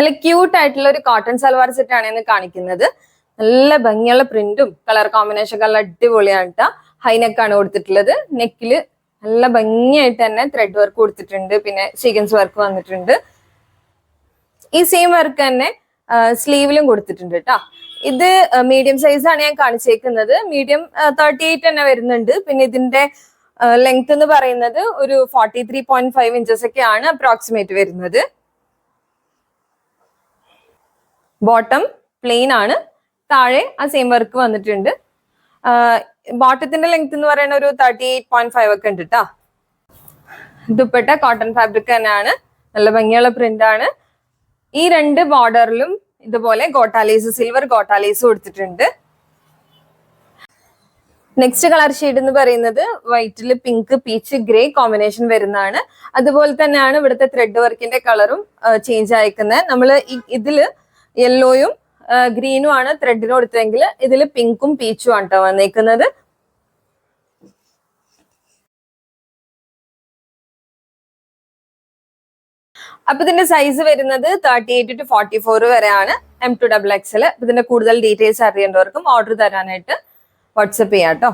നല്ല ക്യൂട്ട് ആയിട്ടുള്ള ഒരു കോട്ടൺ സൽവാർ സെറ്റ് ആണ് ഇന്ന് കാണിക്കുന്നത്. നല്ല ഭംഗിയുള്ള പ്രിന്റും കളർ കോമ്പിനേഷൻ ഒക്കെ നല്ല അടിപൊളിയാണ് കേട്ടോ. ഹൈനെക്കാണ് കൊടുത്തിട്ടുള്ളത്. നെക്കില് നല്ല ഭംഗിയായിട്ട് തന്നെ ത്രെഡ് വർക്ക് കൊടുത്തിട്ടുണ്ട്. പിന്നെ സീക്വൻസ് വർക്ക് വന്നിട്ടുണ്ട്. ഈ സെയിം വർക്ക് തന്നെ സ്ലീവിലും കൊടുത്തിട്ടുണ്ട് കേട്ടോ. ഇത് മീഡിയം സൈസ് ആണ് ഞാൻ കാണിച്ചേക്കുന്നത്. മീഡിയം 38 തന്നെ വരുന്നുണ്ട്. പിന്നെ ഇതിന്റെ ലെങ്ത് എന്ന് പറയുന്നത് ഒരു 43.5 ഇഞ്ചസ് ഒക്കെയാണ് അപ്രോക്സിമേറ്റ് വരുന്നത്. ബോട്ടം പ്ലെയിൻ ആണ്. താഴെ ആ സെയിം വർക്ക് വന്നിട്ടുണ്ട്. ബോട്ടത്തിന്റെ ലെങ്ത് എന്ന് പറയുന്ന ഒരു 38.5 ഒക്കെ ഉണ്ട് കേട്ടോ. ദുപ്പട്ട കോട്ടൺ ഫാബ്രിക് തന്നെയാണ്. നല്ല ഭംഗിയുള്ള പ്രിന്റ് ആണ്. ഈ രണ്ട് ബോർഡറിലും ഇതുപോലെ ഗോട്ടാലേസ്, സിൽവർ ഗോട്ടാലേസ് കൊടുത്തിട്ടുണ്ട്. നെക്സ്റ്റ് കളർ ഷെയ്ഡ് എന്ന് പറയുന്നത് വൈറ്റില് പിങ്ക്, പീച്ച്, ഗ്രേ കോമ്പിനേഷൻ വരുന്നതാണ്. അതുപോലെ തന്നെയാണ് ഇവിടുത്തെ ത്രെഡ് വർക്കിന്റെ കളറും ചേഞ്ച് ആയിരിക്കുന്നത്. നമ്മൾ ഇതില് യെല്ലോയും ഗ്രീനും ആണ് ത്രെഡിന് കൊടുത്തതെങ്കിൽ ഇതിൽ പിങ്കും പീച്ചും ആണ് കേട്ടോ വന്നേക്കുന്നത്. അപ്പൊ ഇതിന്റെ സൈസ് വരുന്നത് 38 to 44 വരെയാണ്. M2XXL. ഇതിന്റെ കൂടുതൽ ഡീറ്റെയിൽസ് അറിയേണ്ടവർക്കും ഓർഡർ തരാനായിട്ട് വാട്സപ്പ് ചെയ്യാം കേട്ടോ.